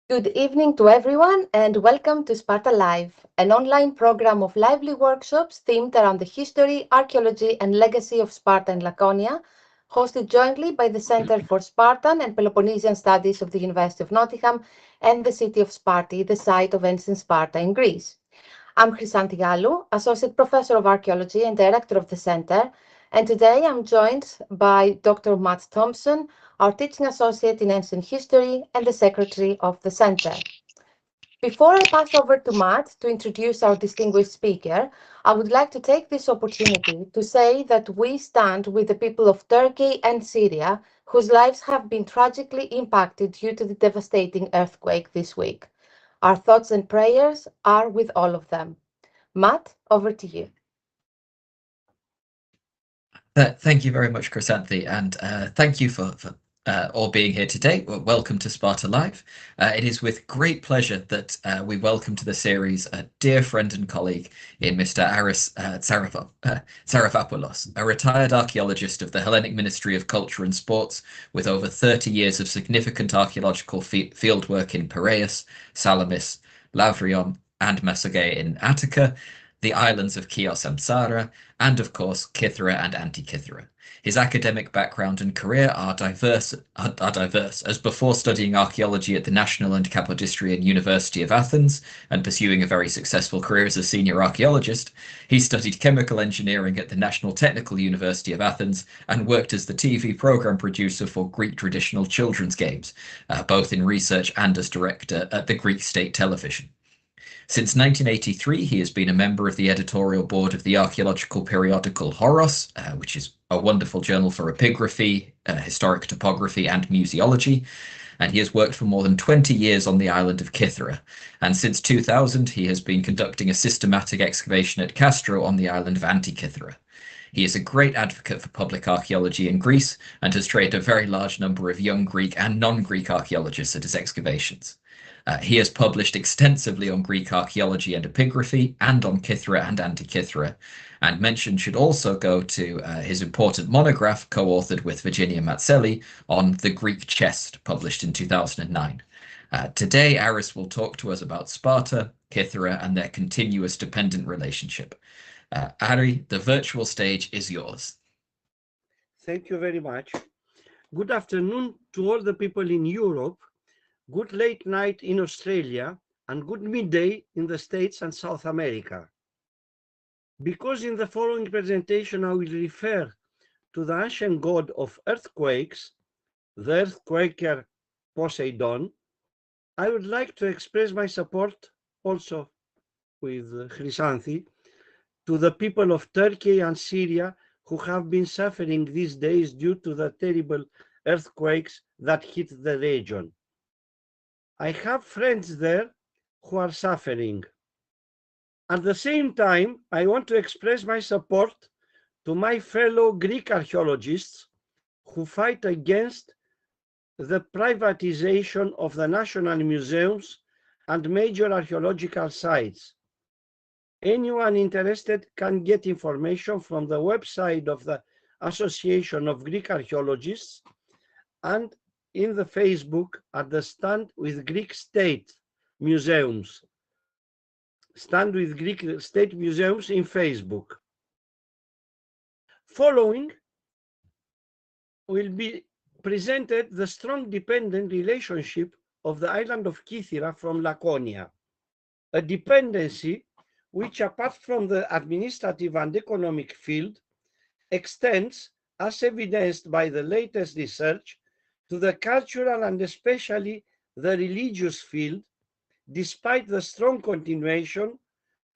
Good evening to everyone and welcome to Sparta Live, an online program of lively workshops themed around the history, archaeology and legacy of Sparta and Laconia, hosted jointly by the Center for Spartan and Peloponnesian Studies of the University of Nottingham and the city of Sparti, the site of ancient Sparta in Greece. I'm Chrysanthi Galou, Associate Professor of Archaeology and Director of the Center, and today I'm joined by Dr. Matt Thompson, our Teaching Associate in Ancient History and the Secretary of the Center. Before I pass over to Matt to introduce our distinguished speaker, I would like to take this opportunity to say that we stand with the people of Turkey and Syria, whose lives have been tragically impacted due to the devastating earthquake this week. Our thoughts and prayers are with all of them. Matt, over to you. Thank you very much, Chrysanthi, and thank you for all being here today. Welcome to Sparta Live. It is with great pleasure that we welcome to the series a dear friend and colleague in Mr. Άρης Τσαραβόπουλος, a retired archaeologist of the Hellenic Ministry of Culture and Sports with over 30 years of significant archaeological fieldwork in Piraeus, Salamis, Lavrion, and Mesogaea in Attica, the islands of Chios and Psara, and of course Kythera and Antikythera. His academic background and career are diverse, as before studying archaeology at the National and Kapodistrian University of Athens and pursuing a very successful career as a senior archaeologist, he studied chemical engineering at the National Technical University of Athens and worked as the TV program producer for Greek traditional children's games, both in research and as director at the Greek State Television. Since 1983, he has been a member of the editorial board of the archaeological periodical Horos, which is a wonderful journal for epigraphy, historic topography, and museology, and he has worked for more than 20 years on the island of Kythera, and since 2000 he has been conducting a systematic excavation at Castro on the island of Antikythera. He is a great advocate for public archaeology in Greece and has trained a very large number of young Greek and non-Greek archaeologists at his excavations. He has published extensively on Greek archaeology and epigraphy and on Kythera and Antikythera, and mention should also go to his important monograph co-authored with Virginia Mazzelli on the Greek chest, published in 2009. Today, Άρης will talk to us about Sparta, Kythera, and their continuous dependent relationship. Ari, the virtual stage is yours. Thank you very much. Good afternoon to all the people in Europe. Good late night in Australia, and good midday in the States and South America. Because in the following presentation I will refer to the ancient god of earthquakes, the earthquaker Poseidon, I would like to express my support, also with Chrysanthi, to the people of Turkey and Syria who have been suffering these days due to the terrible earthquakes that hit the region. I have friends there who are suffering. At the same time, I want to express my support to my fellow Greek archaeologists who fight against the privatization of the national museums and major archaeological sites. Anyone interested can get information from the website of the Association of Greek Archaeologists and in the Facebook at the Stand with Greek State Museums. Stand with Greek State Museums in Facebook. Following will be presented the strong dependent relationship of the island of Kythera from Laconia, a dependency which, apart from the administrative and economic field, extends, as evidenced by the latest research, to the cultural and especially the religious field, despite the strong continuation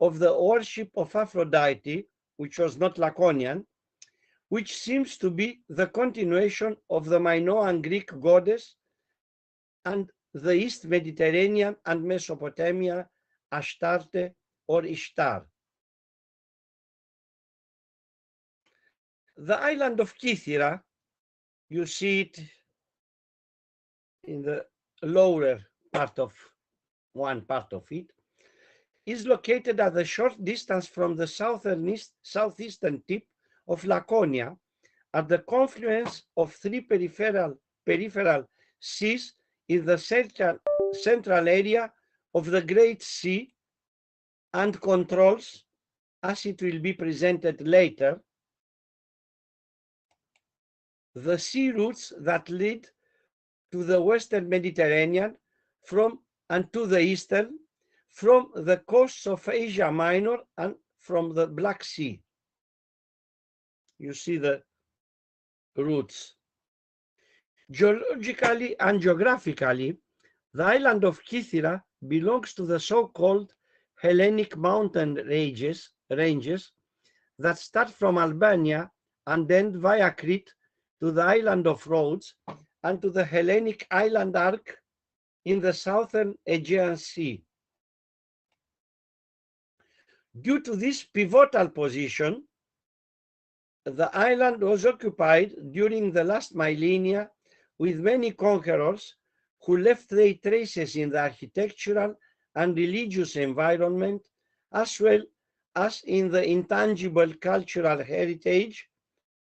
of the worship of Aphrodite, which was not Laconian, which seems to be the continuation of the Minoan Greek goddess and the East Mediterranean and Mesopotamia Astarte or Ishtar. The island of Kythera, you see it in the lower part of one part of it, is located at a short distance from the southeastern tip of Laconia, at the confluence of three peripheral seas in the central central area of the Great Sea and controls, as it will be presented later, the sea routes that lead to the Western Mediterranean and to the Eastern, from the coasts of Asia Minor and from the Black Sea. You see the routes. Geologically and geographically, the island of Kythera belongs to the so-called Hellenic mountain ranges that start from Albania and end via Crete to the island of Rhodes and to the Hellenic island arc in the southern Aegean Sea. Due to this pivotal position, the island was occupied during the last millennia with many conquerors who left their traces in the architectural and religious environment, as well as in the intangible cultural heritage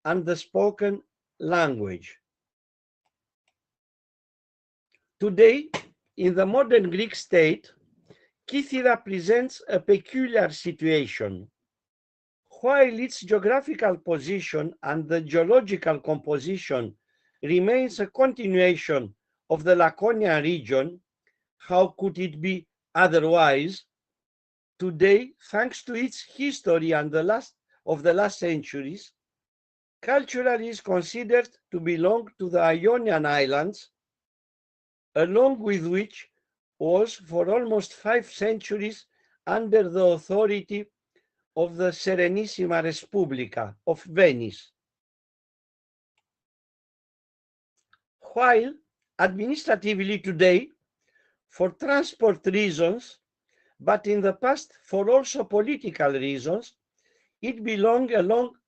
and the spoken language. Today, in the modern Greek state, Kythera presents a peculiar situation. While its geographical position and the geological composition remains a continuation of the Laconian region, how could it be otherwise? Today, thanks to its history and the last centuries, culturally is considered to belong to the Ionian Islands, along with which was for almost 5 centuries under the authority of the Serenissima Respublica of Venice. While administratively today, for transport reasons, but in the past for also political reasons, it belonged along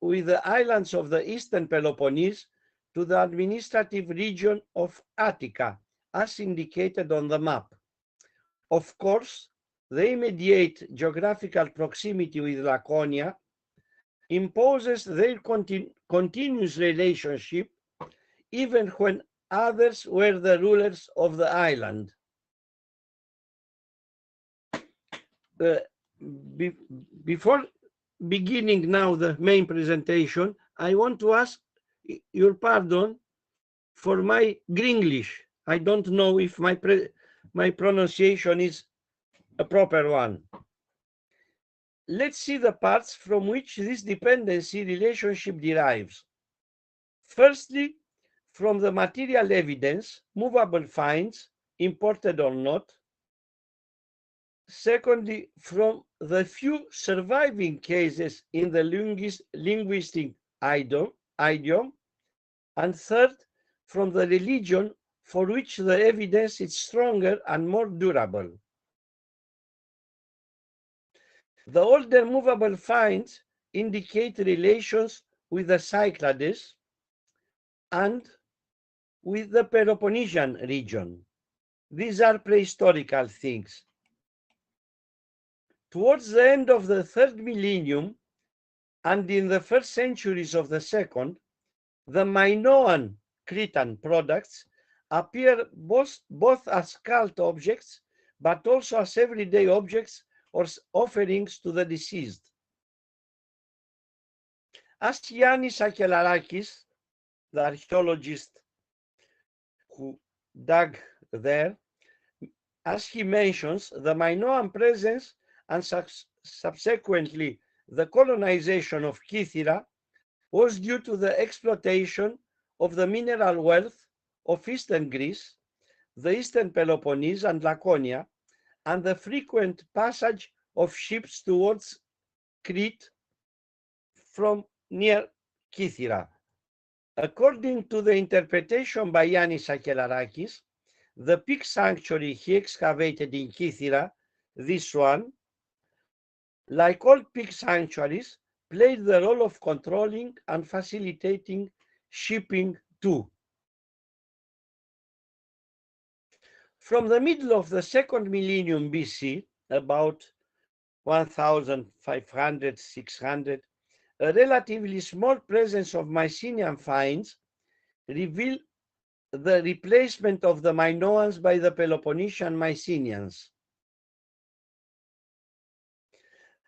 with the islands of the Eastern Peloponnese to the administrative region of Attica, as indicated on the map. Of course, the immediate geographical proximity with Laconia imposes their continuous relationship even when others were the rulers of the island. Before beginning now the main presentation, I want to ask your pardon for my Gringlish. I don't know if my pronunciation is a proper one. Let's see the parts from which this dependency relationship derives. Firstly, from the material evidence, movable finds, imported or not. Secondly, from the few surviving cases in the linguistic idiom. And third, from the religion for which the evidence is stronger and more durable. The older movable finds indicate relations with the Cyclades and with the Peloponnesian region. These are prehistorical things. Towards the end of the 3rd millennium and in the first centuries of the 2nd, the Minoan Cretan products appear both as cult objects, but also as everyday objects or offerings to the deceased. As Yannis Akelarakis, the archaeologist who dug there, as he mentions, the Minoan presence and subsequently the colonization of Kythera was due to the exploitation of the mineral wealth of Eastern Greece, the Eastern Peloponnese and Laconia, and the frequent passage of ships towards Crete from near Kythera. According to the interpretation by Yannis Akelarakis, the peak sanctuary he excavated in Kythera, this one, like all peak sanctuaries, played the role of controlling and facilitating shipping too. From the middle of the 2nd millennium BC, about 1500-600, a relatively small presence of Mycenaean finds revealed the replacement of the Minoans by the Peloponnesian Mycenaeans.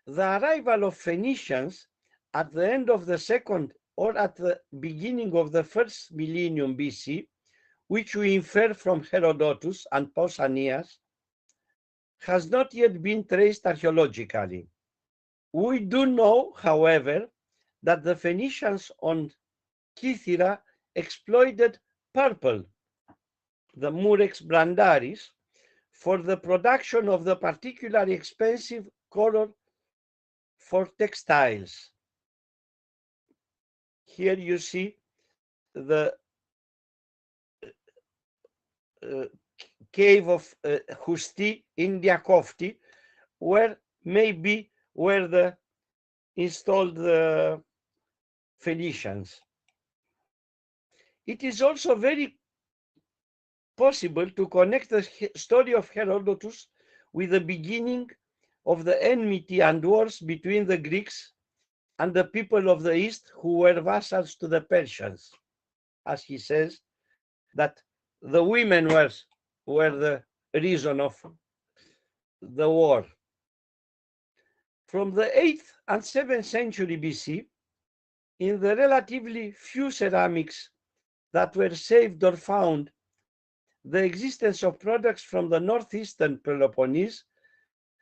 The arrival of Phoenicians at the end of the second or at the beginning of the first millennium BC, which we infer from Herodotus and Pausanias, has not yet been traced archaeologically. We do know, however, that the Phoenicians on Κύθηρα exploited purple, the Murex brandaris, for the production of the particularly expensive color for textiles. Here you see the cave of Husti in Diakofti, where maybe were the installed the Phoenicians. It is also very possible to connect the story of Herodotus with the beginning of the enmity and wars between the Greeks and the people of the East who were vassals to the Persians, as he says that the women were the reason of the war. From the 8th and 7th century BC, in the relatively few ceramics that were saved or found, the existence of products from the northeastern Peloponnese,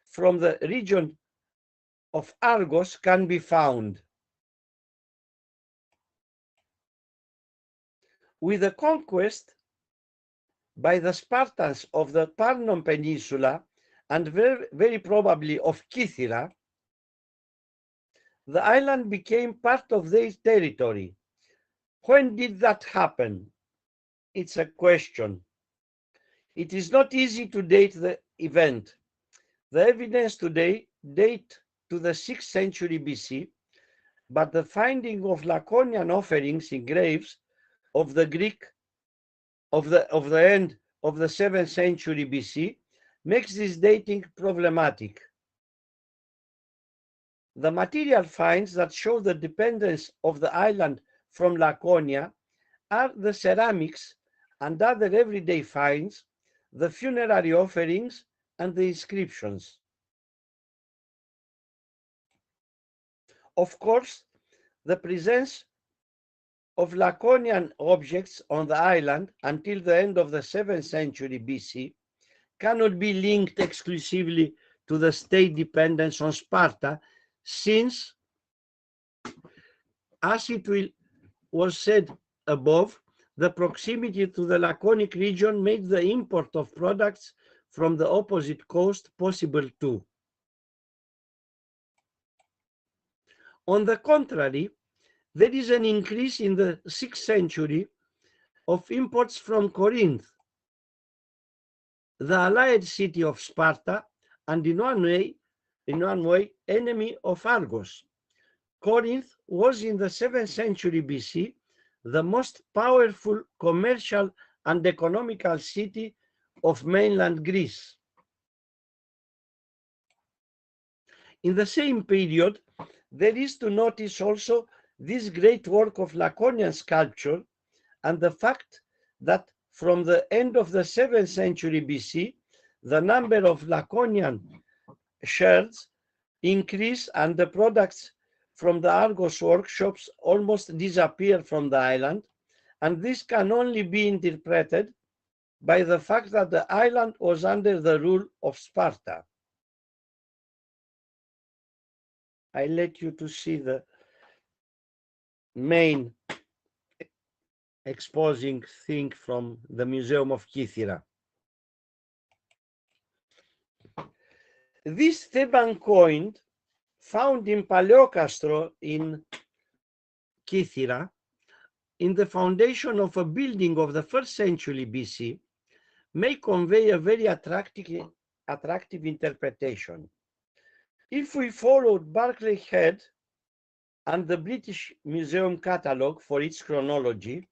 from the region of Argos, can be found. With the conquest by the Spartans of the Parnon Peninsula and very probably of Κύθηρα, the island became part of their territory. When did that happen? It's a question. It is not easy to date the event. The evidence today dates to the 6th century BC, but the finding of Laconian offerings in graves of the Greek of the end of the 7th century BC makes this dating problematic. The material finds that show the dependence of the island from Laconia are the ceramics and other everyday finds, the funerary offerings, and the inscriptions. Of course, the presence of Laconian objects on the island until the end of the 7th century BC cannot be linked exclusively to the state dependence on Sparta, since, as it was said above, the proximity to the Laconic region made the import of products from the opposite coast possible too. On the contrary, there is an increase in the 6th century of imports from Corinth, the allied city of Sparta, and in one way, enemy of Argos. Corinth was in the 7th century BC the most powerful commercial and economical city of mainland Greece. In the same period, there is to notice also this great work of Laconian sculpture and the fact that from the end of the 7th century BC, the number of Laconian sherds increased and the products from the Argos workshops almost disappear from the island, and this can only be interpreted by the fact that the island was under the rule of Sparta. I let you to see the main exposing thing from the Museum of Κύθηρα. This Theban coin found in Paleocastro in Κύθηρα, in the foundation of a building of the 1st century BC, may convey a very attractive interpretation. If we followed Barclay Head and the British Museum catalogue for its chronology,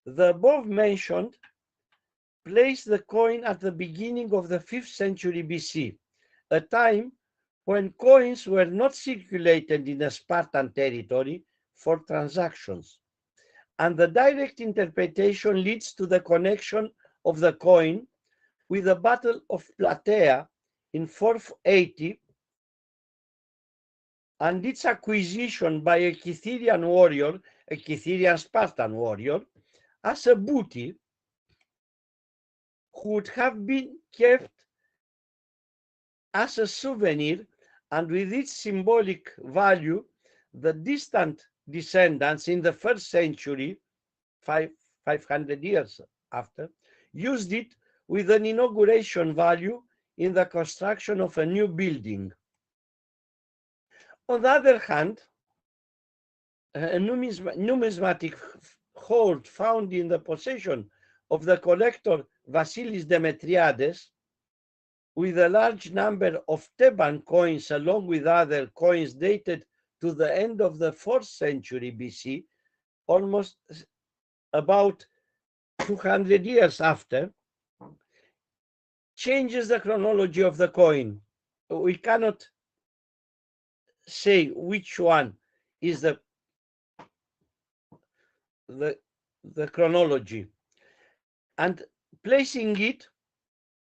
the above mentioned placed the coin at the beginning of the 5th century BC, a time when coins were not circulated in the Spartan territory for transactions. and the direct interpretation leads to the connection of the coin with the Battle of Plataea in 480 and its acquisition by a Cytherian warrior, a Cytherian Spartan warrior, as a booty who would have been kept as a souvenir, and with its symbolic value, the distant descendants in the 1st century, 500 years after, used it with an inauguration value in the construction of a new building. On the other hand, a numismatic hoard found in the possession of the collector Vasilis Demetriades, with a large number of Theban coins along with other coins dated to the end of the 4th century BC, almost about 200 years after, changes the chronology of the coin. We cannot say which one is the chronology. And placing it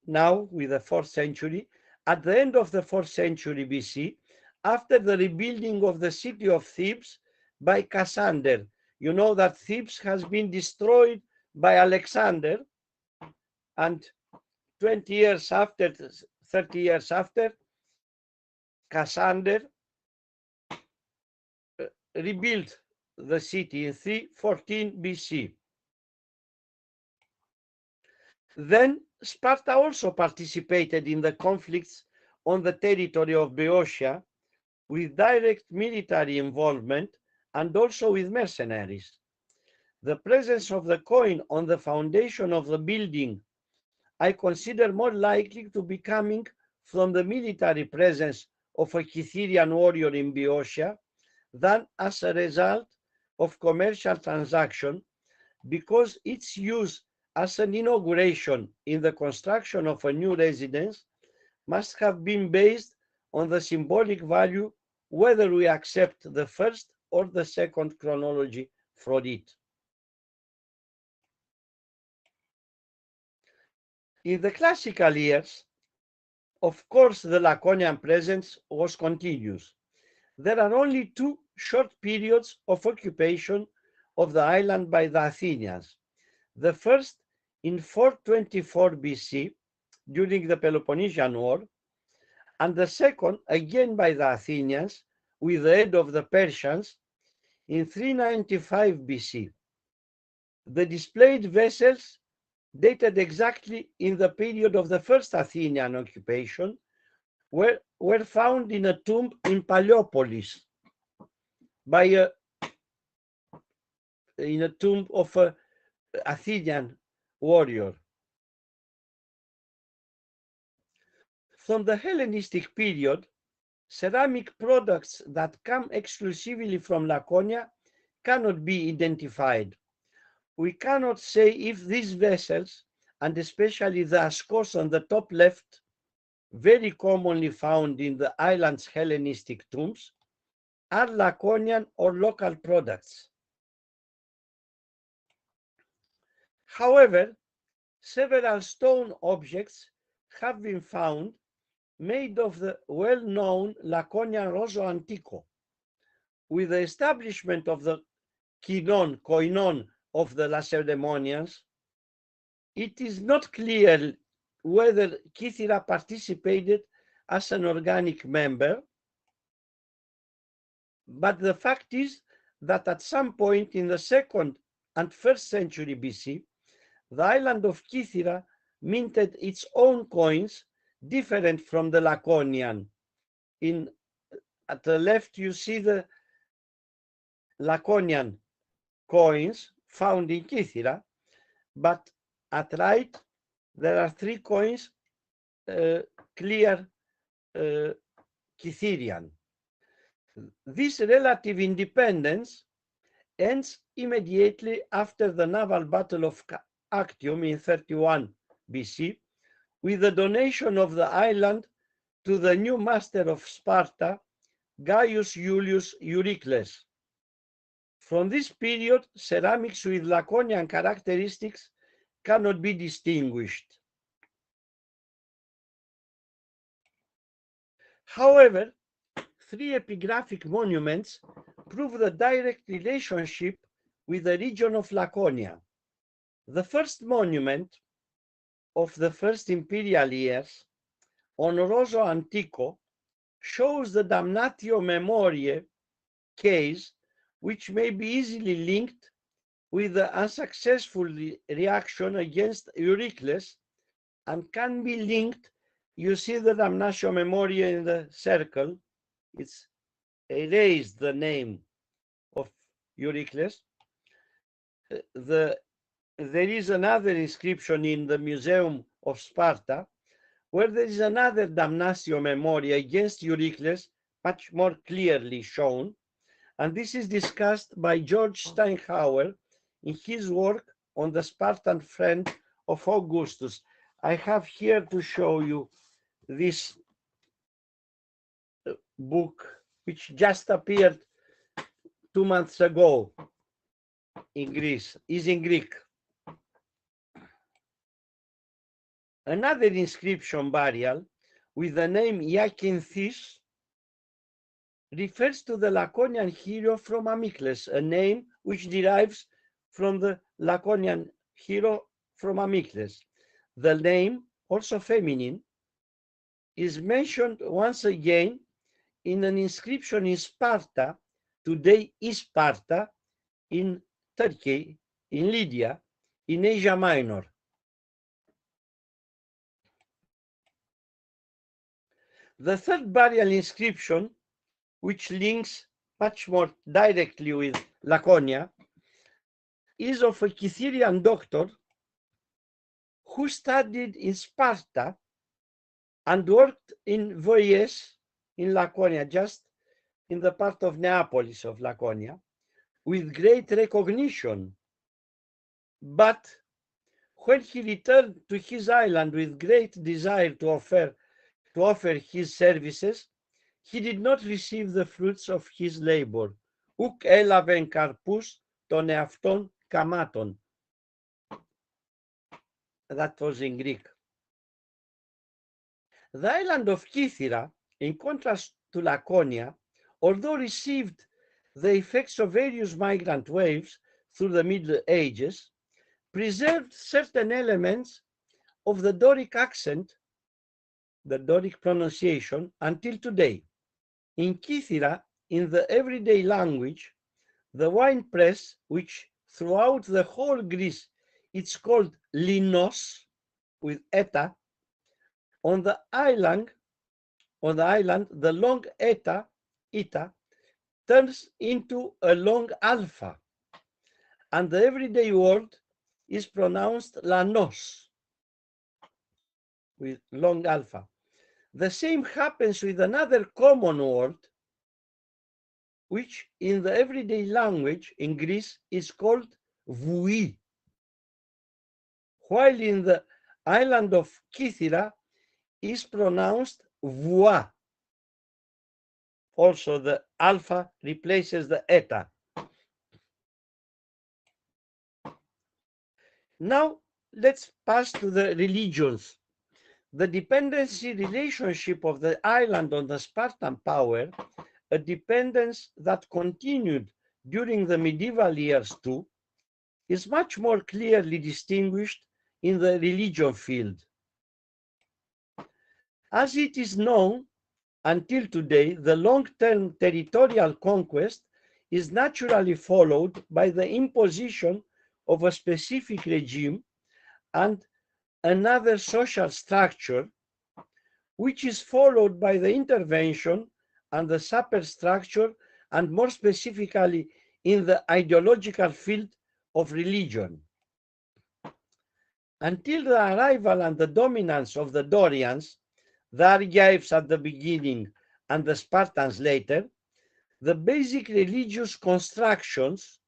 now with the 4th century, at the end of the 4th century BC, after the rebuilding of the city of Thebes by Cassander. You know that Thebes has been destroyed by Alexander, and 20 years after, 30 years after, Cassander rebuilt the city in 314 BC. Then Sparta also participated in the conflicts on the territory of Boeotia with direct military involvement and also with mercenaries. The presence of the coin on the foundation of the building I consider more likely to be coming from the military presence of a Cytherian warrior in Boeotia than as a result of commercial transaction, because its use as an inauguration in the construction of a new residence must have been based on the symbolic value, whether we accept the first or the second chronology for it. In the classical years, of course, the Laconian presence was continuous. There are only two short periods of occupation of the island by the Athenians. The first in 424 BC, during the Peloponnesian War, and the second again by the Athenians, with the aid of the Persians, in 395 BC. The displayed vessels, dated exactly in the period of the first Athenian occupation, were found in a tomb in Paleopolis in a tomb of an Athenian warrior. From the Hellenistic period, ceramic products that come exclusively from Laconia cannot be identified. We cannot say if these vessels, and especially the ascos on the top left, very commonly found in the island's Hellenistic tombs, are Laconian or local products. However, several stone objects have been found made of the well-known Laconian roso antico. With the establishment of the koinon of the Lacedaemonians, it is not clear whether Κύθηρα participated as an organic member, but the fact is that at some point in the 2nd and 1st century BC, the island of Κύθηρα minted its own coins different from the Laconian. At the left, you see the Laconian coins found in Κύθηρα, but at right, there are 3 coins clear Cytherian. This relative independence ends immediately after the naval battle of Actium in 31 BC, with the donation of the island to the new master of Sparta, Gaius Iulius Eurycles, From this period, ceramics with Laconian characteristics cannot be distinguished. However, 3 epigraphic monuments prove the direct relationship with the region of Laconia. The first monument of the first imperial years, Honoroso Antico, shows the damnatio memoriae case, which may be easily linked with the unsuccessful reaction against Eurycles and can be linked. You see the damnatio memoriae in the circle. It's erased the name of Eurycles. There is another inscription in the Museum of Sparta where there is another damnatio memoriae against Eurycles, much more clearly shown. And this is discussed by George Steinhauer in his work on the Spartan friend of Augustus. I have here to show you this book, which just appeared 2 months ago in Greece, is in Greek. Another inscription burial with the name Iakinthis refers to the Laconian hero from Amycles, a name which derives from the Laconian hero from Amycles. The name, also feminine, is mentioned once again in an inscription in Sparta, today Sparta, in Turkey, in Lydia, in Asia Minor. The third burial inscription, which links much more directly with Laconia, is of a Cytherian doctor who studied in Sparta and worked in Voies in Laconia, just in the part of Neapolis of Laconia, with great recognition. But when he returned to his island with great desire to offer his services, he did not receive the fruits of his labor. Ουκ έλαβεν καρπούς των εαυτών καμάτων. That was in Greek. The island of Κύθηρα, in contrast to Laconia, although received the effects of various migrant waves through the Middle Ages, preserved certain elements of the Doric accent, the Doric pronunciation, until today. In Κύθηρα, in the everyday language, the wine press, which throughout the whole Greece it's called linos with eta, on the island, the long eta turns into a long alpha, and the everyday word is pronounced lanos with long alpha. The same happens with another common word, which in the everyday language in Greece is called vui, while in the island of Κύθηρα is pronounced voix. Also, the alpha replaces the eta. Now, let's pass to the religions. The dependency relationship of the island on the Spartan power, a dependence that continued during the medieval years too, is much more clearly distinguished in the religion field. As it is known, until today, the long-term territorial conquest is naturally followed by the imposition of a specific regime and another social structure, which is followed by the intervention and the superstructure, and more specifically in the ideological field of religion. Until the arrival and the dominance of the Dorians, the Argives at the beginning and the Spartans later, the basic religious constructions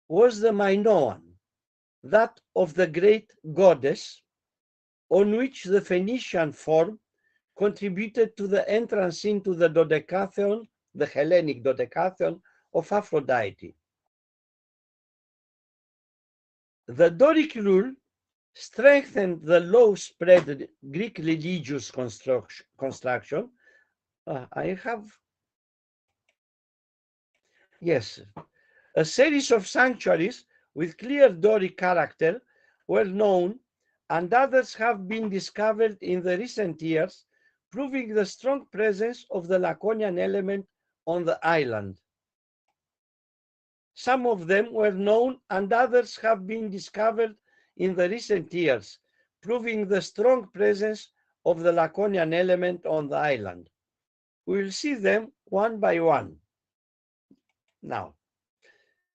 was the Minoan, that of the great goddess, on which the Phoenician form contributed to the entrance into the dodecatheon, the Hellenic dodecatheon of Aphrodite. The Doric rule strengthened the low-spread Greek religious construction. I have, yes, a series of sanctuaries with clear Doric character were known, and others have been discovered in the recent years, proving the strong presence of the Laconian element on the island. Some of them were known and others have been discovered in the recent years, proving the strong presence of the Laconian element on the island. We will see them one by one. Now,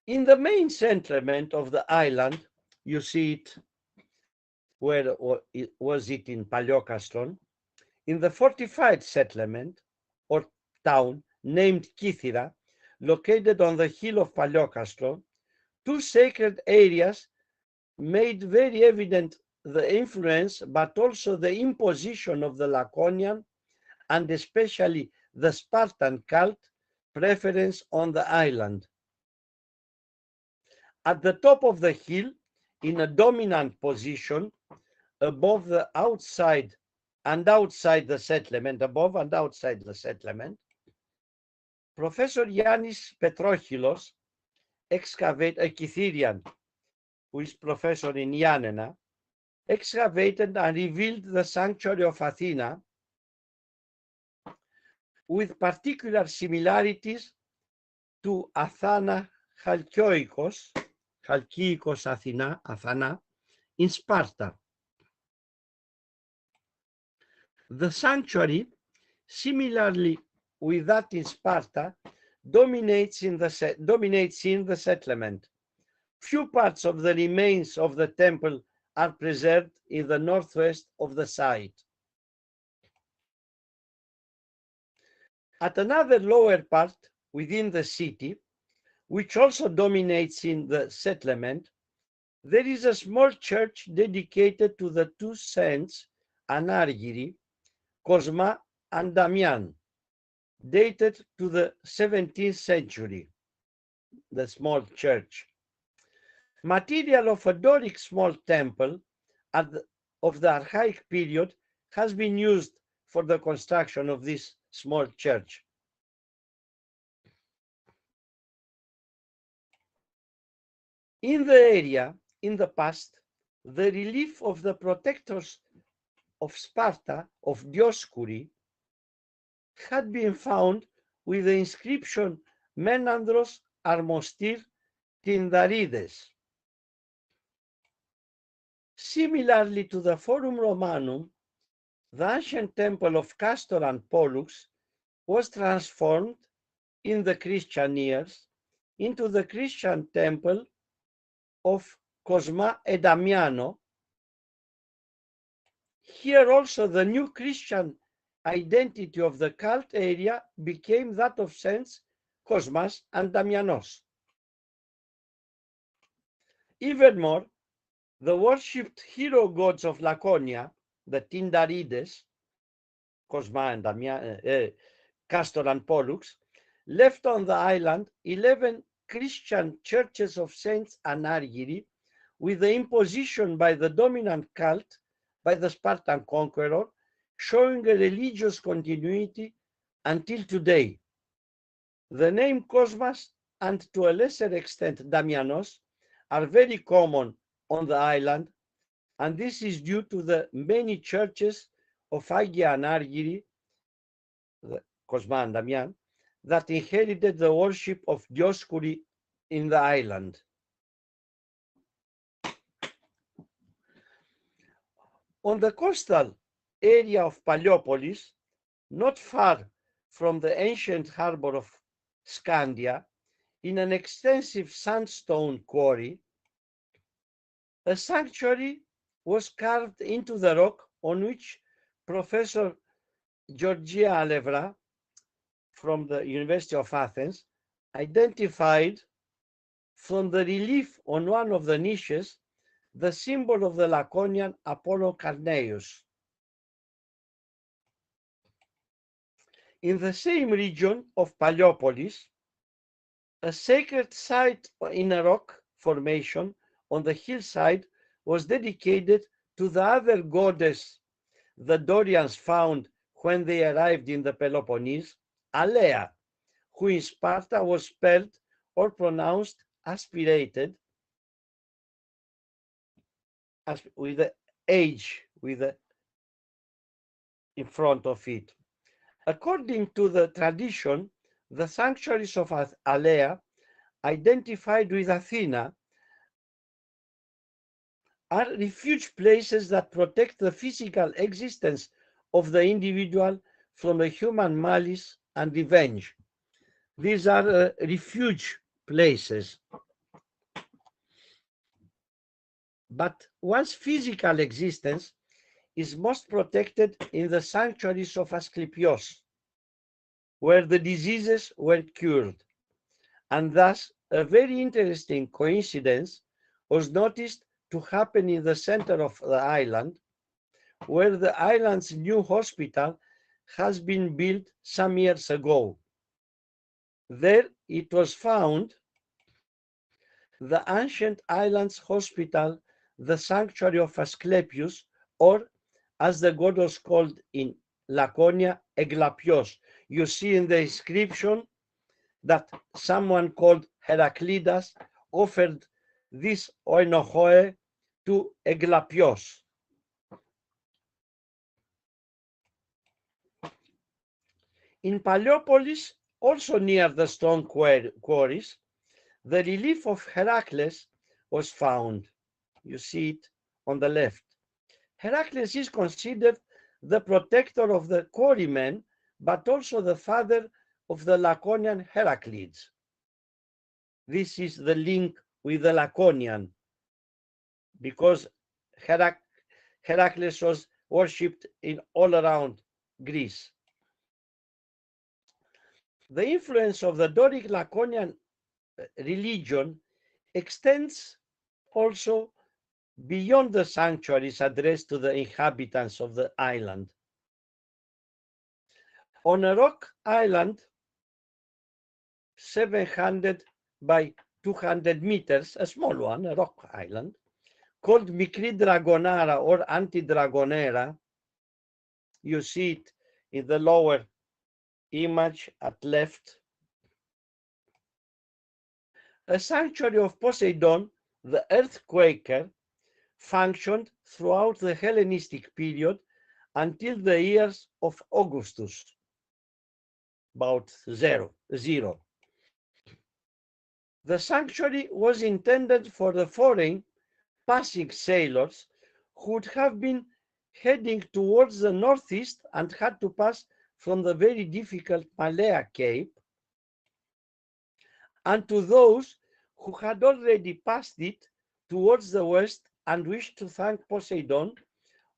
in the main settlement of the island, you see it, where was it in Paliokastron? In the fortified settlement or town named Κύθηρα, located on the hill of Paliokastron, two sacred areas made very evident the influence but also the imposition of the Laconian and especially the Spartan cult preference on the island. At the top of the hill, in a dominant position, above the outside and outside the settlement, above and outside the settlement, Professor Yannis Petrochilos excavated, a Kytherian, who is professor in Yanina, excavated and revealed the sanctuary of Athena with particular similarities to Athana Chalkioikos Athana, in Sparta. The sanctuary, similarly with that in Sparta, dominates in the settlement. Few parts of the remains of the temple are preserved in the northwest of the site. At another lower part within the city, which also dominates in the settlement, there is a small church dedicated to the two saints, Anargiri, Cosma and Damian, dated to the 17th century, the small church. Material of a Doric small temple of the archaic period has been used for the construction of this small church. In the area, in the past, the relief of the protectors of Sparta, of Dioscuri, had been found with the inscription Menandros Armostir Tindarides. Similarly to the Forum Romanum, the ancient temple of Castor and Pollux was transformed in the Christian years into the Christian temple of Cosma e Damiano. Here also the new Christian identity of the cult area became that of Saints Cosmas and Damianos. Even more, the worshipped hero gods of Laconia, the Tindarides, Cosma and Damian, Castor and Pollux, left on the island 11 Christian churches of Saints Anargiri with the imposition by the dominant cult by the Spartan conqueror, showing a religious continuity until today. The name Cosmas and to a lesser extent Damianos are very common on the island, and this is due to the many churches of Agia Anargiri, Cosma and Damian, that inherited the worship of Dioscuri in the island. On the coastal area of Paliopolis, not far from the ancient harbor of Scandia, in an extensive sandstone quarry, a sanctuary was carved into the rock on which Professor Georgia Alevra from the University of Athens identified from the relief on one of the niches the symbol of the Laconian Apollo Carneus. In the same region of Paliopolis, a sacred site in a rock formation on the hillside was dedicated to the other goddess the Dorians found when they arrived in the Peloponnese, Alea, who in Sparta was spelled or pronounced aspirated, as with the H with the in front of it. According to the tradition, the sanctuaries of Alea, identified with Athena, are refuge places that protect the physical existence of the individual from the human malice and revenge. These are refuge places. But one's physical existence is most protected in the sanctuaries of Asclepios, where the diseases were cured. And thus, a very interesting coincidence was noticed to happen in the center of the island, where the island's new hospital has been built some years ago. There it was found the ancient island's hospital, the sanctuary of Asclepius, or as the god was called in Laconia, Eglapios. You see in the inscription that someone called Heraclidas offered this oinochoe to Eglapios. In Paleopolis, also near the stone quarries, the relief of Heracles was found. You see it on the left. Heracles is considered the protector of the quarrymen, but also the father of the Laconian Heraclids. This is the link with the Laconian, because Heracles was worshipped in all around Greece. The influence of the Doric Laconian religion extends also beyond the sanctuaries addressed to the inhabitants of the island. On a rock island, 700 by 200 meters, a small one, a rock island, called Mikri Dragonara or Anti-Dragonera, you see it in the lower image at left. A sanctuary of Poseidon, the earthquaker, functioned throughout the Hellenistic period until the years of Augustus, about zero. The sanctuary was intended for the foreign passing sailors who would have been heading towards the northeast and had to pass from the very difficult Malea Cape, and to those who had already passed it towards the west and wished to thank Poseidon,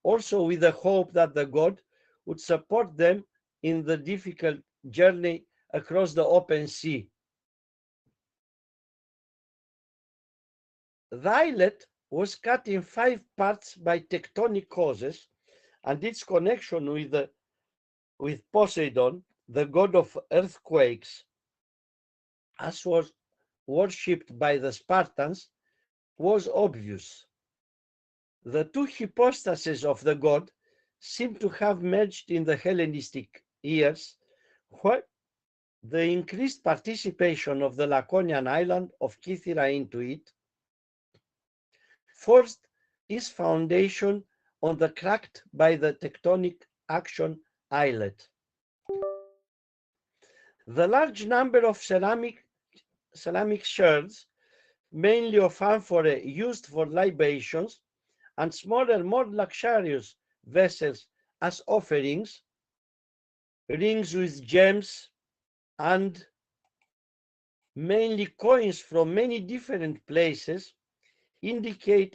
also with the hope that the god would support them in the difficult journey across the open sea. The islet was cut in 5 parts by tectonic causes, and its connection with Poseidon, the god of earthquakes, as was worshipped by the Spartans, was obvious. The two hypostases of the god seem to have merged in the Hellenistic years, where the increased participation of the Laconian island of Κύθηρα into it forced its foundation on the cracked by the tectonic action islet. The large number of ceramic shards, mainly of amphorae used for libations, and smaller, more luxurious vessels as offerings, rings with gems, and mainly coins from many different places, indicate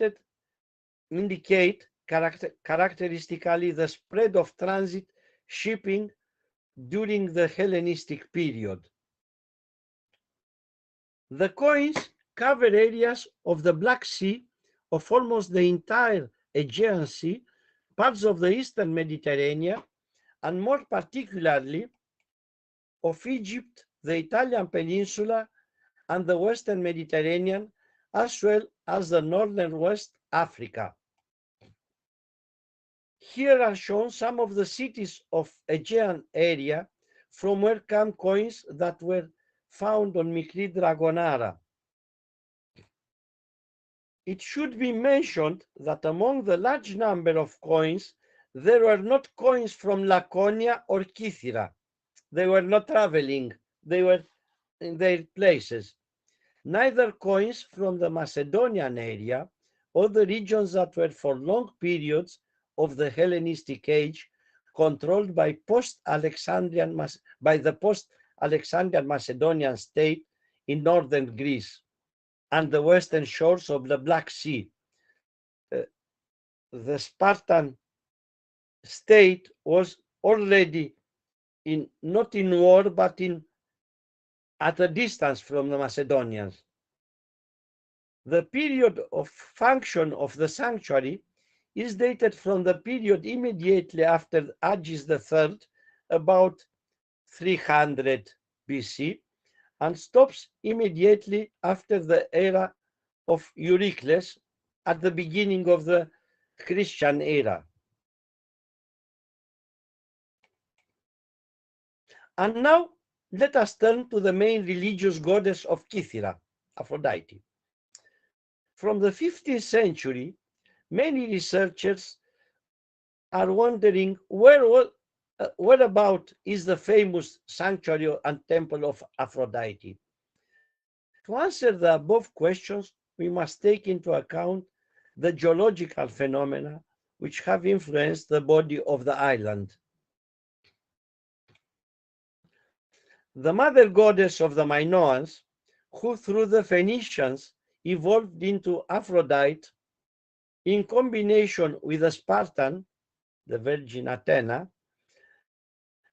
characteristically the spread of transit shipping during the Hellenistic period. The coins cover areas of the Black Sea, of almost the entire Aegean Sea, parts of the Eastern Mediterranean, and more particularly of Egypt, the Italian peninsula, and the Western Mediterranean, as well as the northern West Africa. Here are shown some of the cities of Aegean area from where come coins that were found on Mikri Dragonara. It should be mentioned that among the large number of coins, there were not coins from Laconia or Kythera. They were not traveling, they were in their places. Neither coins from the Macedonian area or the regions that were for long periods of the Hellenistic age controlled by the post-Alexandrian Macedonian state in northern Greece and the western shores of the Black Sea. The Spartan state was already not in war, but at a distance from the Macedonians. The period of function of the sanctuary is dated from the period immediately after Agis III, about 300 BC, and stops immediately after the era of Eurycles at the beginning of the Christian era. And now let us turn to the main religious goddess of Kythera, Aphrodite. From the 15th century, many researchers are wondering whereabout is the famous sanctuary and temple of Aphrodite. To answer the above questions, we must take into account the geological phenomena which have influenced the body of the island. The mother goddess of the Minoans, who through the Phoenicians evolved into Aphrodite, in combination with the Spartan, the Virgin Athena,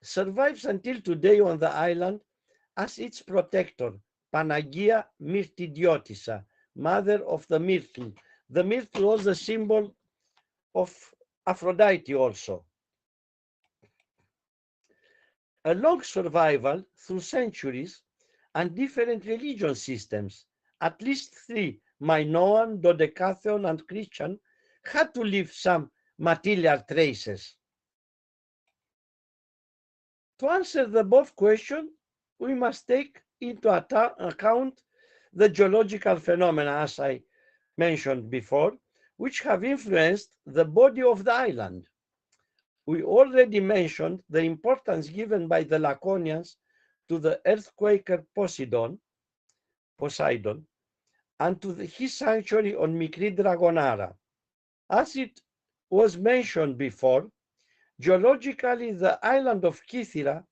survives until today on the island as its protector, Panagia Myrtidiotissa, mother of the myrtle. The myrtle was the symbol of Aphrodite also. A long survival through centuries and different religion systems, at least three, Minoan, Dodecatheon, and Christian, had to leave some material traces. To answer the above question, we must take into account the geological phenomena, as I mentioned before, which have influenced the body of the island. We already mentioned the importance given by the Laconians to the earthquaker Poseidon, and to his sanctuary on Mikri Dragonara. As it was mentioned before, geologically the island of Kythera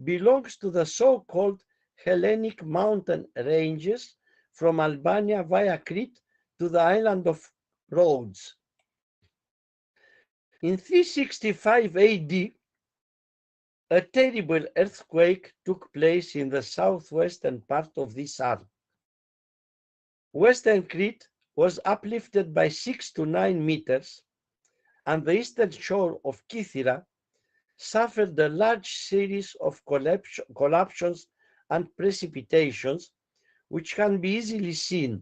belongs to the so-called Hellenic mountain ranges from Albania via Crete to the island of Rhodes. In 365 AD, a terrible earthquake took place in the southwestern part of this arc. Western Crete was uplifted by 6 to 9 meters, and the eastern shore of Kythera suffered a large series of collapses and precipitations, which can be easily seen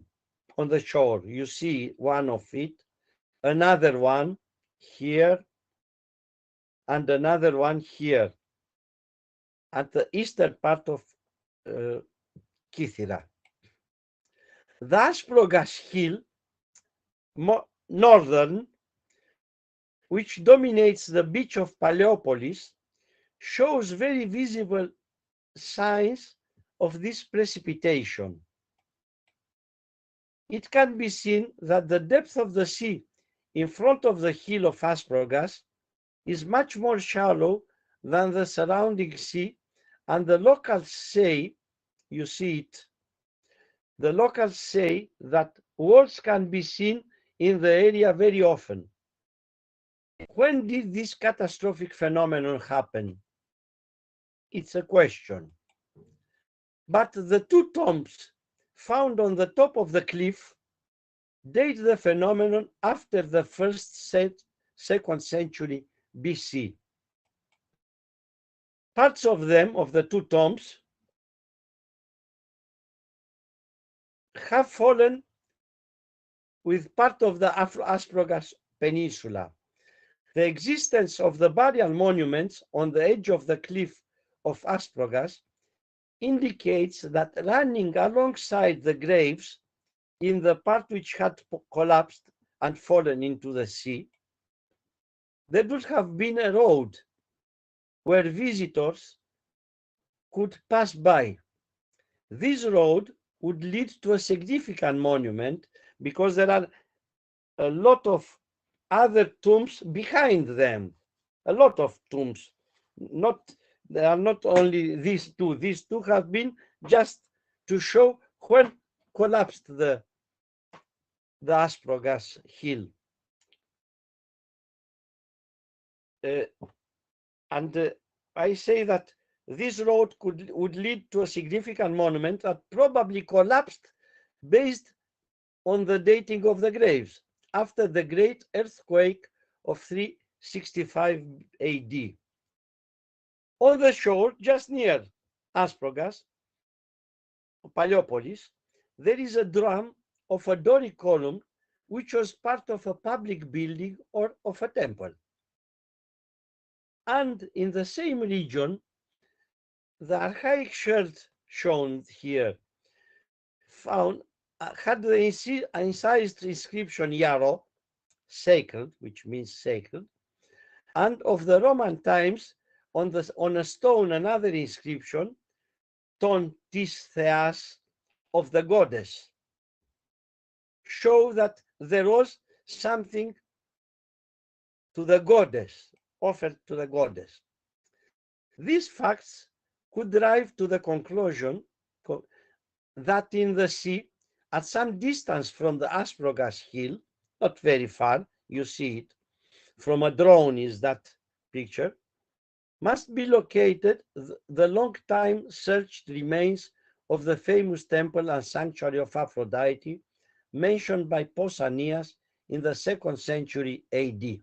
on the shore. You see one of it, another one here, and another one here, at the eastern part of Kythera. The Asprogas Hill, northern, which dominates the beach of Paleopolis, shows very visible signs of this precipitation. It can be seen that the depth of the sea in front of the hill of Asprogas is much more shallow than the surrounding sea, and the locals say, you see it, the locals say that whales can be seen in the area very often. When did this catastrophic phenomenon happen? It's a question. But the two tombs found on the top of the cliff date the phenomenon after the second century BC. Parts of them, of the two tombs, have fallen with part of the Aspropyrgos Peninsula. The existence of the burial monuments on the edge of the cliff of Aspropyrgos indicates that running alongside the graves in the part which had collapsed and fallen into the sea, there would have been a road where visitors could pass by. This road would lead to a significant monument because there are a lot of other tombs behind them. A lot of tombs. There are not only these two. These two have been just to show when collapsed the Aspropyrgos hill. I say that this road would lead to a significant monument that probably collapsed based on the dating of the graves after the great earthquake of 365 AD. On the shore, just near Aspropyrgos, Paliopolis, there is a drum of a Doric column which was part of a public building or of a temple. And in the same region, the archaic shirt shown here had the incised inscription Iaro, sacred, which means sacred, and of the Roman times on a stone another inscription, ton tis Theas, of the goddess, show that there was something to the goddess, offered to the goddess. These facts could drive to the conclusion that in the sea, at some distance from the Aspropyrgos hill, not very far, you see it, from a drone is that picture, must be located the long time searched remains of the famous temple and sanctuary of Aphrodite mentioned by Pausanias in the 2nd century AD.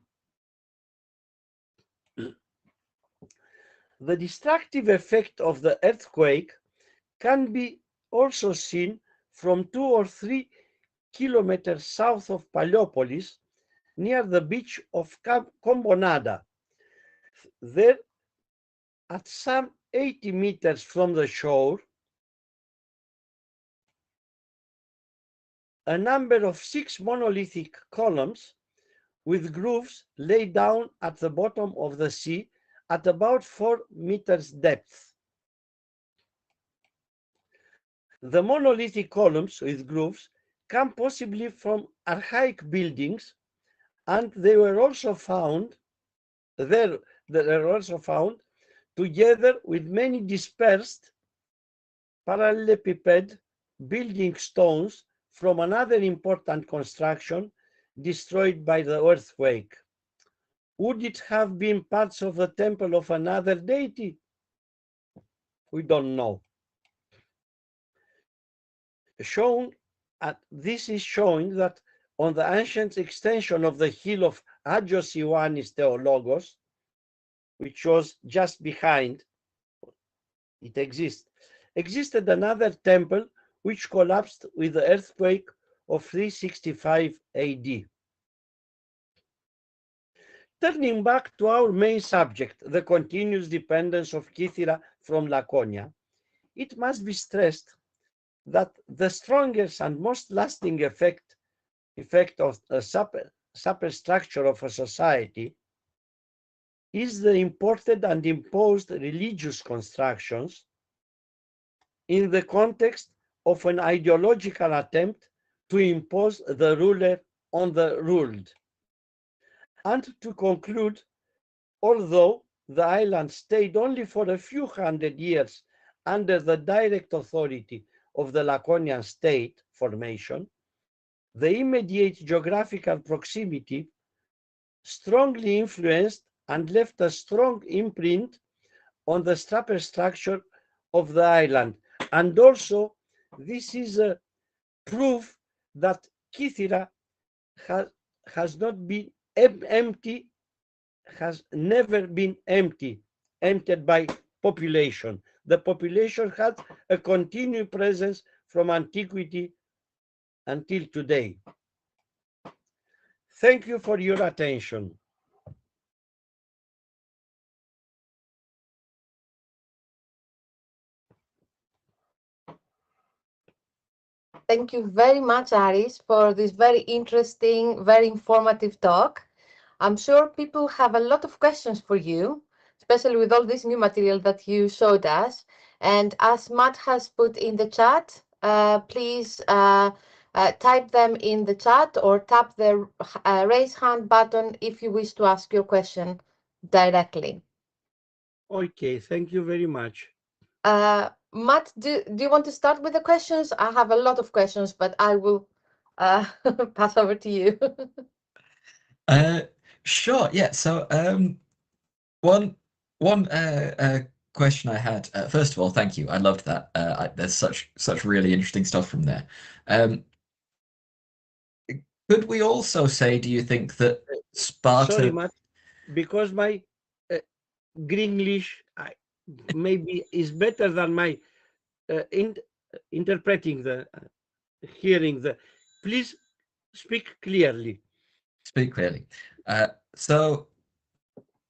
The destructive effect of the earthquake can be also seen from 2 or 3 kilometers south of Paliopolis, near the beach of Kombonada. There, at some 80 meters from the shore, a number of 6 monolithic columns with grooves lay down at the bottom of the sea at about 4 meters depth. The monolithic columns with grooves come possibly from archaic buildings, and they were also found together with many dispersed parallelepiped building stones from another important construction destroyed by the earthquake. Would it have been parts of the temple of another deity? We don't know. This is showing that on the ancient extension of the hill of Agios Ioannis Theologos, which was just behind, it existed another temple which collapsed with the earthquake of 365 AD. Turning back to our main subject, the continuous dependence of Κύθηρα from Laconia, it must be stressed that the strongest and most lasting effect of a superstructure of a society is the imported and imposed religious constructions in the context of an ideological attempt to impose the ruler on the ruled. And to conclude, although the island stayed only for a few hundred years under the direct authority of the Laconian state formation, the immediate geographical proximity strongly influenced and left a strong imprint on the superstructure of the island. And also, this is a proof that Κύθηρα has not been empty, has never been emptied by population. The population had a continued presence from antiquity until today. Thank you for your attention. Thank you very much, Aris, for this very interesting, very informative talk. I'm sure people have a lot of questions for you, especially with all this new material that you showed us. And as Matt has put in the chat, please type them in the chat or tap the raise hand button if you wish to ask your question directly. Okay, thank you very much. Matt, do you want to start with the questions? I have a lot of questions, but I will pass over to you. Sure. Yeah. So one question I had. First of all, thank you. I loved that. There's such really interesting stuff from there. Could we also say, do you think that Sparta? Sorry, Matt, because my Greenglish maybe is better than my interpreting the hearing the. Please speak clearly. Speak clearly. So,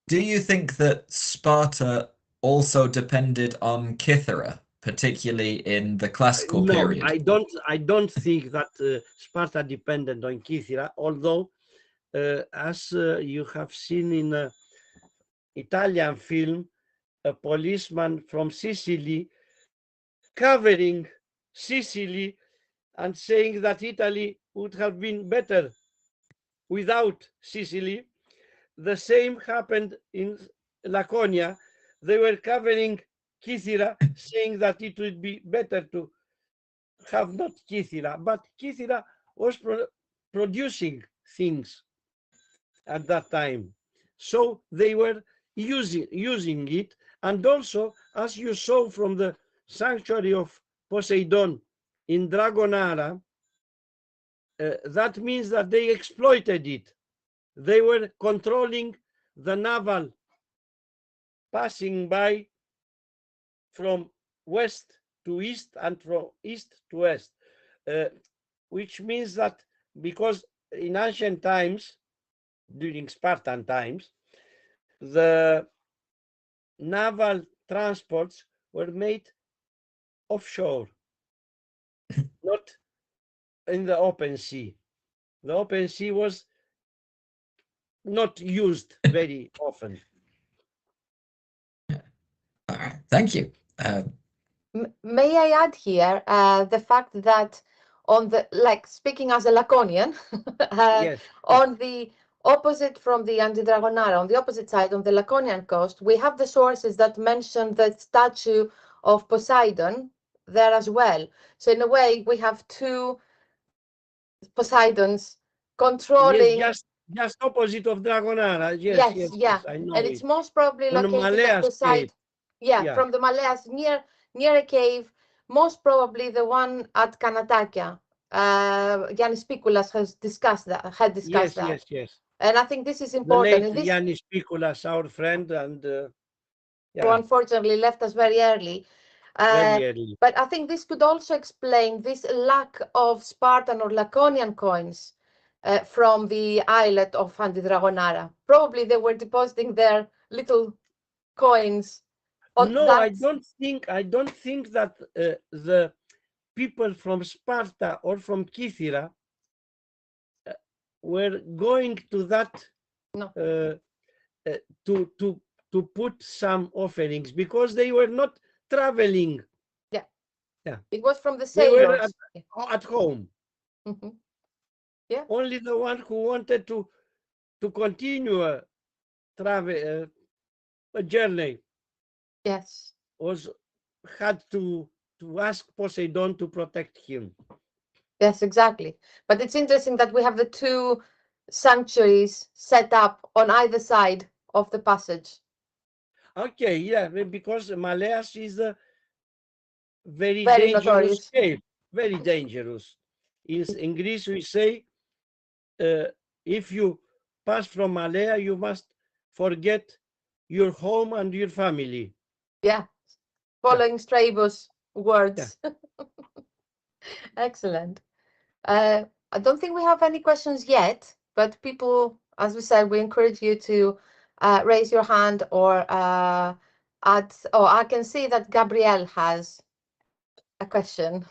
do you think that Sparta also depended on Cythera, particularly in the classical period? No, I don't think that Sparta depended on Cythera, although as you have seen in an Italian film, a policeman from Sicily covering Sicily and saying that Italy would have been better without Sicily. The same happened in Laconia. They were covering Cythera, saying that it would be better to have not Cythera, but Cythera was producing things at that time. So they were using it. And also, as you saw from the sanctuary of Poseidon in Dragonara, that means that they exploited it. They were controlling the naval passing by from west to east and from east to west, which means that because in ancient times, during Spartan times, the naval transports were made offshore, not in the open sea. The open sea was not used very often. All right, thank you. May I add here the fact that on the, like speaking as a Laconian, Yes. on the opposite from the Antidragonara, on the opposite side, on the Laconian coast, we have the sources that mention the statue of Poseidon there as well. So in a way, we have two Poseidons controlling. Yes, just opposite of Dragonara. Yes, I know. And it's most probably on located at the side. Yeah, from the Maleas near a cave, most probably the one at Kanatakia. Yannis Pikoulas has discussed that. Yes. And I think this is important. The late Yannis Pikoulas, our friend, and who unfortunately left us very early. Very early. But I think this could also explain this lack of Spartan or Laconian coins from the islet of Antidragonara. Probably they were depositing their little coins. No, I don't think that the people from Sparta or from Cythera were going to that to put some offerings, because they were not traveling. Yeah. It was from the sailors. They were at home. Mm-hmm. Yeah. Only the one who wanted to continue a travel a journey. Yes. Had to ask Poseidon to protect him. Yes, exactly. But it's interesting that we have the two sanctuaries set up on either side of the passage. Okay, yeah, because Maleas is a very dangerous notorious cave, very dangerous. In Greece, we say, if you pass from Malea, you must forget your home and your family. Yeah, following Strabon's words. Yeah. Excellent. I don't think we have any questions yet, but people, as we said, we encourage you to raise your hand or add. Oh, I can see that Gabrielle has a question.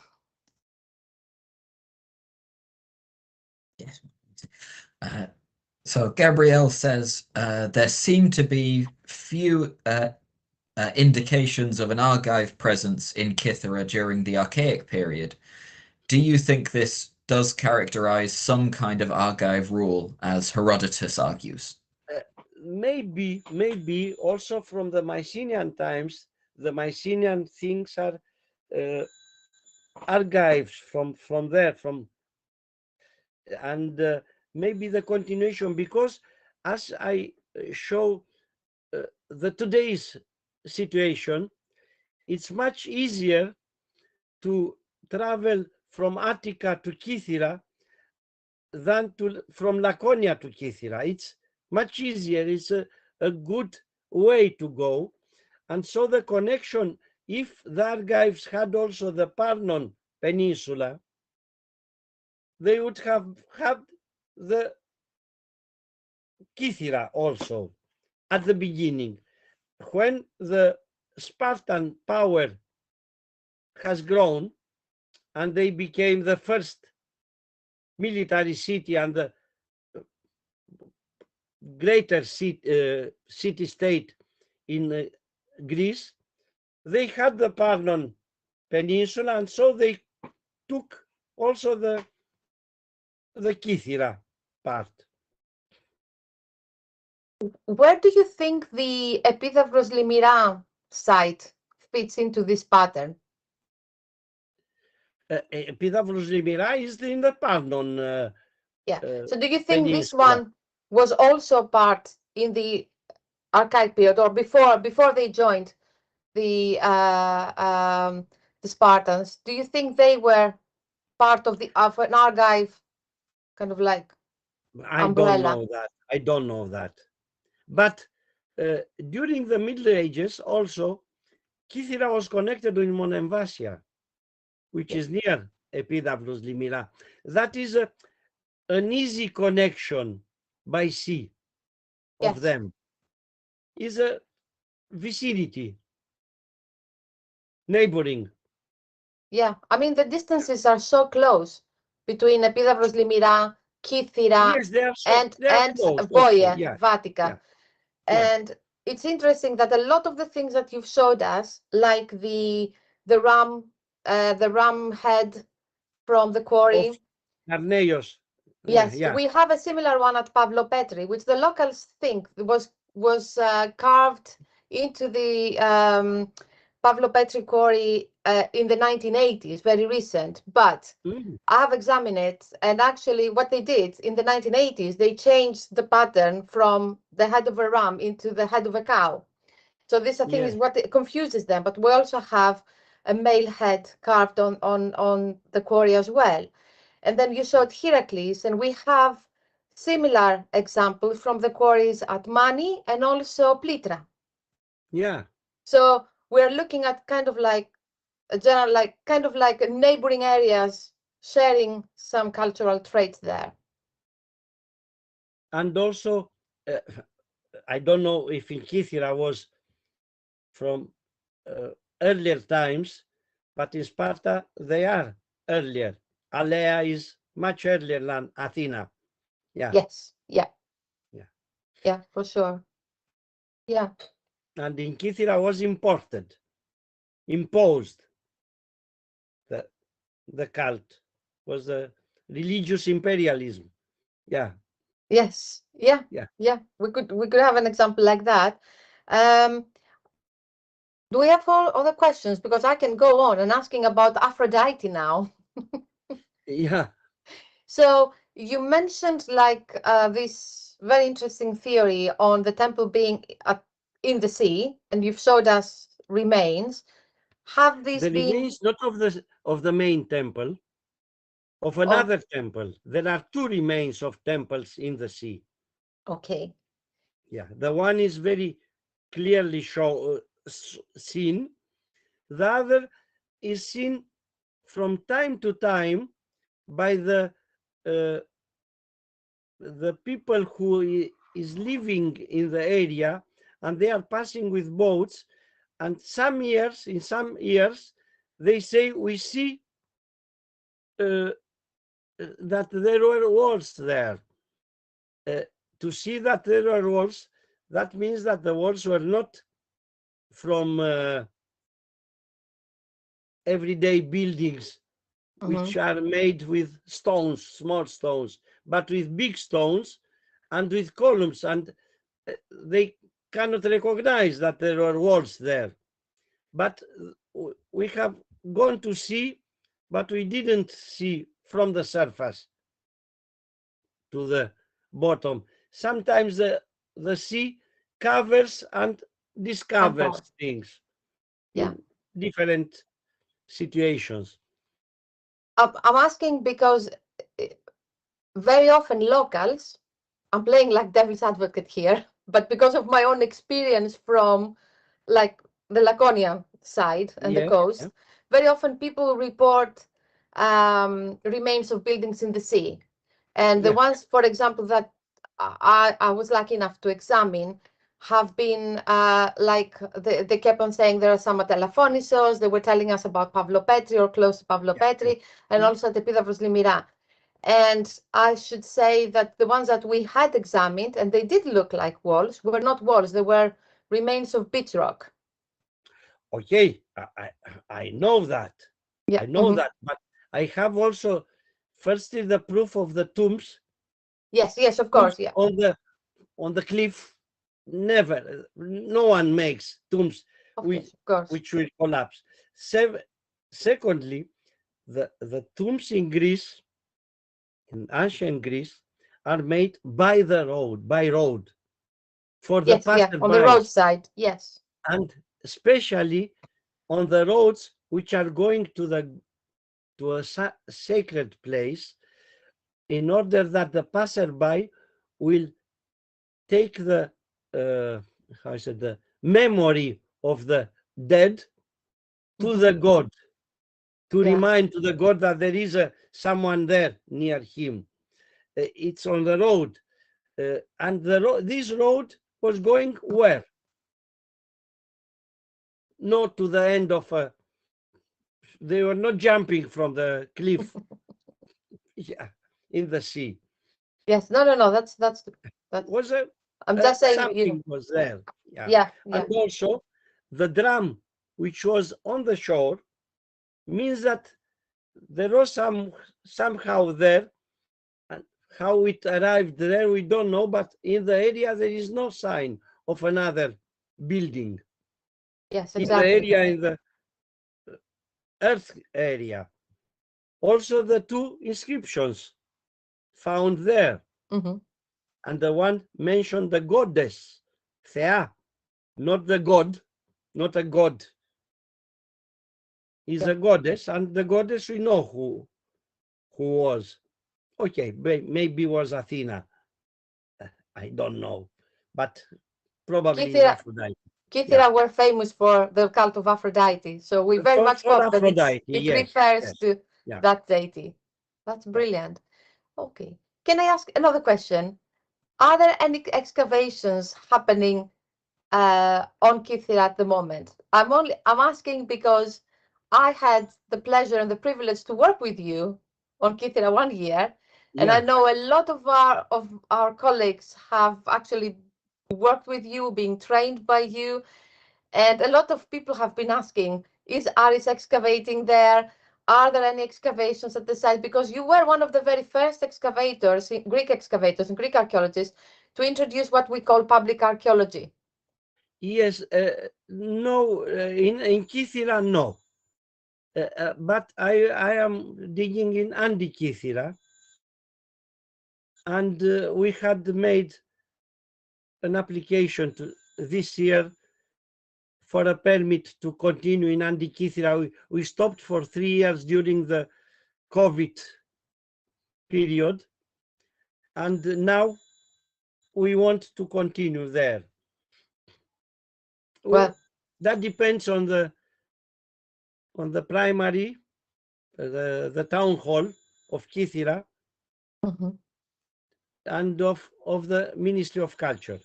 Yes. So Gabrielle says there seem to be few indications of an Argive presence in Cythera during the Archaic period. Do you think this does characterize some kind of Argive rule, as Herodotus argues? Maybe also from the Mycenaean times, the Mycenaean things are archives from there, and maybe the continuation, because as I show the today's situation, it's much easier to travel from Attica to Kythera than from Laconia to Kythera. It's much easier. It's a good way to go. And so the connection, if the Argives had also the Parnon Peninsula, they would have had the Kythera also at the beginning. When the Spartan power has grown and they became the first military city and the greater city-state in Greece, they had the Parnon Peninsula, and so they took also the Kythera part. Where do you think the Epidavros Limira site fits into this pattern? Epidavros Limira is in the Parnon. So do you think Peninsula. This one was also part in the archaic period, or before they joined the Spartans? Do you think they were part of an Argive kind of like umbrella? I don't know that. But during the Middle Ages also, Kythera was connected with Monemvasia, which is near Epidavros Limira. That is an easy connection by sea of them. Is a vicinity, neighboring. Yeah, I mean the distances are so close between Epidavros Limira, Kythera, and Boye, Vatica. And it's interesting that a lot of the things that you've showed us, like the ram head from the quarry, Arneios. Yes, we have a similar one at Pavlopetri, which the locals think was carved into the Pavlopetri quarry in the 1980s, very recent. But I have examined it, and actually what they did in the 1980s, they changed the pattern from the head of a ram into the head of a cow. So this, I think, is what confuses them. But we also have a male head carved on the quarry as well. And then you showed Heracles, and we have similar examples from the quarries at Mani and also Plitra. Yeah. So we're looking at kind of like a general, like neighboring areas sharing some cultural traits there. And also, I don't know if in Kythera was from earlier times, but in Sparta they are earlier. Alea is much earlier than Athena. Yeah. Yes. Yeah, for sure. Yeah. And in Kythera was imposed. The cult was the religious imperialism. Yeah. Yes. Yeah. We could have an example like that. Do we have other questions? Because I can go on and asking about Aphrodite now. Yeah. So you mentioned like this very interesting theory on the temple being in the sea, and you've showed us remains. Have these been remains not of the main temple, of another temple? There are two remains of temples in the sea. Okay. Yeah, the one is very clearly seen. The other is seen from time to time by the the people who is living in the area, and they are passing with boats, and in some years, they say, we see that there were walls there. To see that there were walls, that means that the walls were not from everyday buildings, which are made with stones, small stones, but with big stones and with columns, and they cannot recognize that there were walls there. But we have gone to see, but we didn't see from the surface to the bottom. Sometimes the sea covers and discovers things in different situations. I'm asking because very often locals, I'm playing like devil's advocate here, but because of my own experience from like the Laconia side and the coast, very often people report remains of buildings in the sea. And the ones, for example, that I was lucky enough to examine have been like they kept on saying there are some at Elafonisos. They were telling us about Pavlopetri or close to Pavlopetri, and also at Epidavros Limira. And I should say that the ones that we had examined, and they did look like walls, were not walls. They were remains of beach rock. Okay, I know that. I know that, but I have also firstly the proof of the tombs. Yes, of course, On the cliff, never, no one makes tombs which will collapse. Secondly, the tombs in Greece, in ancient Greece, are made by road, for the passersby. On the roadside, yes. And especially on the roads which are going to a sacred place, in order that the passerby will take the memory of the dead to the god, to remind to the god that there is someone there near him. It's on the road, and this road was going where? Not to the end of they were not jumping from the cliff in the sea. Yes, no, that's Was a I'm just saying something was there. And also the drum which was on the shore means that there was somehow there, and how it arrived there we don't know, but in the area there is no sign of another building. Yes, exactly. In the area, in the earth area. Also the two inscriptions found there, and the one mentioned the goddess Thea, not the god, not a god, is a goddess, and the goddess we know who was. Okay, maybe was Athena, I don't know, but probably Aphrodite. Kythera were famous for the cult of Aphrodite, so we very much hope that it refers to that deity. That's brilliant. Okay, can I ask another question? Are there any excavations happening on Kythera at the moment? I'm asking because I had the pleasure and the privilege to work with you on Kythera 1 year, and I know a lot of our colleagues have actually worked with you, being trained by you, and a lot of people have been asking, is Aris excavating there? Are there any excavations at the site? Because you were one of the very first excavators, Greek excavators and Greek archaeologists, to introduce what we call public archaeology. Yes, no, in Kythera, no. But I am digging in Kythera, and we had made an application this year for a permit to continue in Kythera. We stopped for 3 years during the COVID period, and now we want to continue there. Well, that depends on the primary, the town hall of Kythera. and of the Ministry of Culture.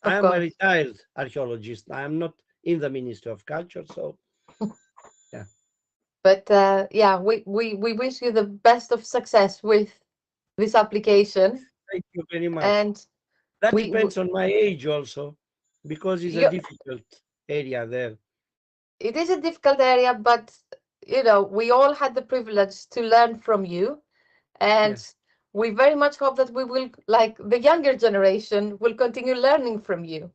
I am a course. retired archaeologist. I am not in the Ministry of Culture, so yeah. But yeah, we wish you the best of success with this application. Thank you very much. And That we- depends on my age also, because it's a difficult area there. it is a difficult area, but you know, we all had the privilege to learn from you, and Yes. we very much hope that we will, like the younger generation, will continue learning from you.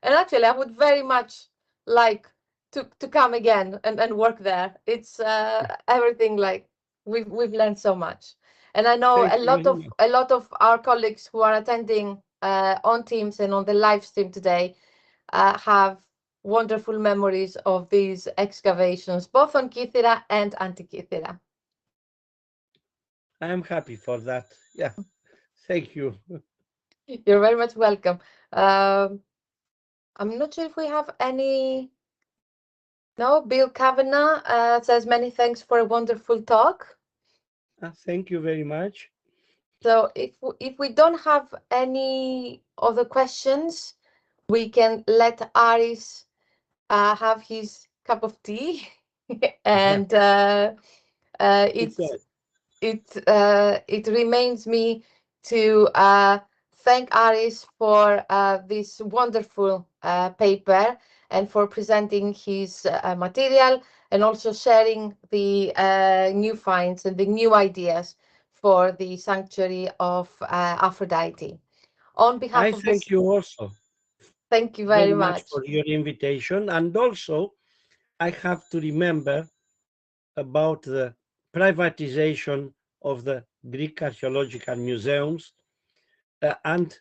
And actually, I would very much like to come again and work there. It's everything, like we've learned so much. And I know Thank you a lot of our colleagues who are attending on Teams and on the live stream today have wonderful memories of these excavations, both on Κύθηρα and Anti-Κύθηρα. I am happy for that. Yeah. Thank you. You're very much welcome. I'm not sure if we have any. No, Bill Kavanagh says many thanks for a wonderful talk. Thank you very much. So if we don't have any other questions, we can let Aris have his cup of tea, and it remains me to thank Aris for this wonderful paper and for presenting his material, and also sharing the new finds and the new ideas for the sanctuary of Aphrodite. On behalf I of thank you also thank you very very much much. for your invitation. And also, I have to remember about the privatization of the Greek archaeological museums and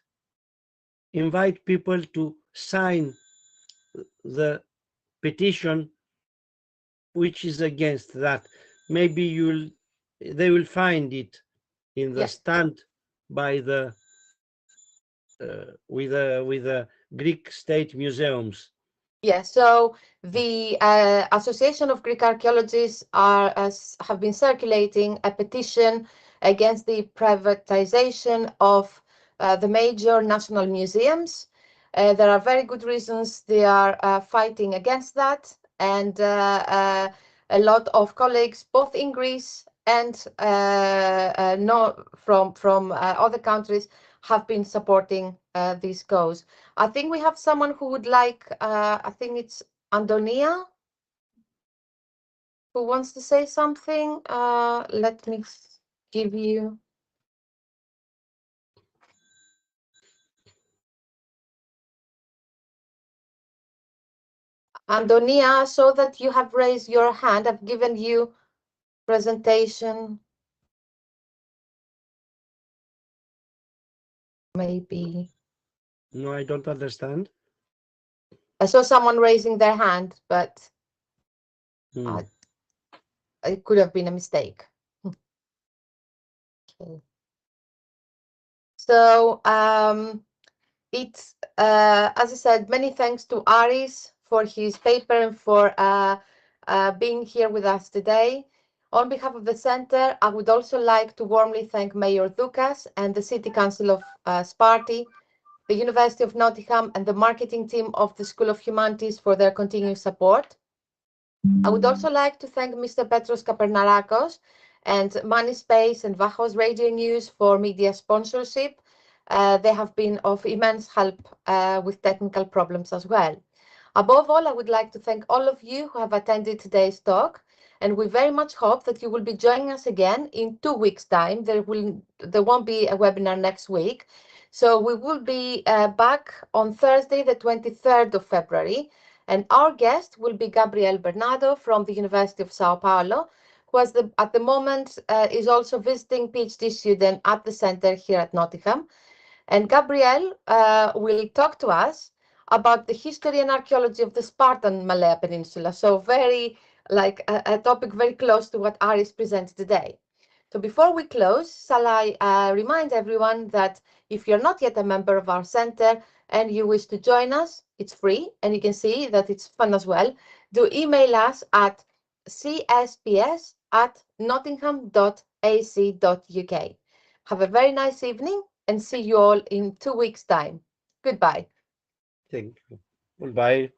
invite people to sign the petition which is against that. Maybe they will find it in the stand by the with the Greek state museums. Yes, so the Association of Greek Archaeologists have been circulating a petition against the privatization of the major national museums. There are very good reasons they are fighting against that, and a lot of colleagues, both in Greece and from other countries, have been supporting this cause. I think we have someone who would like, I think it's Antonia, who wants to say something. Let me give you. Antonia, I saw that you have raised your hand. I've given you presentation. Maybe. No, I don't understand. I saw someone raising their hand, but it could have been a mistake. Okay. So it's, as I said, many thanks to Aris for his paper and for being here with us today. On behalf of the Center, I would also like to warmly thank Mayor Doukas and the City Council of Sparta, the University of Nottingham, and the marketing team of the School of Humanities for their continued support. I would also like to thank Mr. Petros Kapernarakos and Money Space and Vachos Radio News for media sponsorship. They have been of immense help with technical problems as well. Above all, I would like to thank all of you who have attended today's talk, and we very much hope that you will be joining us again in 2 weeks' time. There won't be a webinar next week, so we will be back on Thursday, the 23rd of February, and our guest will be Gabriel Bernardo from the University of Sao Paulo, who at the moment is also visiting PhD student at the center here at Nottingham. And Gabriel will talk to us about the history and archaeology of the Spartan Malaya Peninsula. So very, like a topic very close to what Aris presented today. So before we close, shall I remind everyone that if you're not yet a member of our center and you wish to join us, it's free, and you can see that it's fun as well. Do email us at csps@nottingham.ac.uk. Have a very nice evening and see you all in 2 weeks' time. Goodbye. Thank you. Goodbye.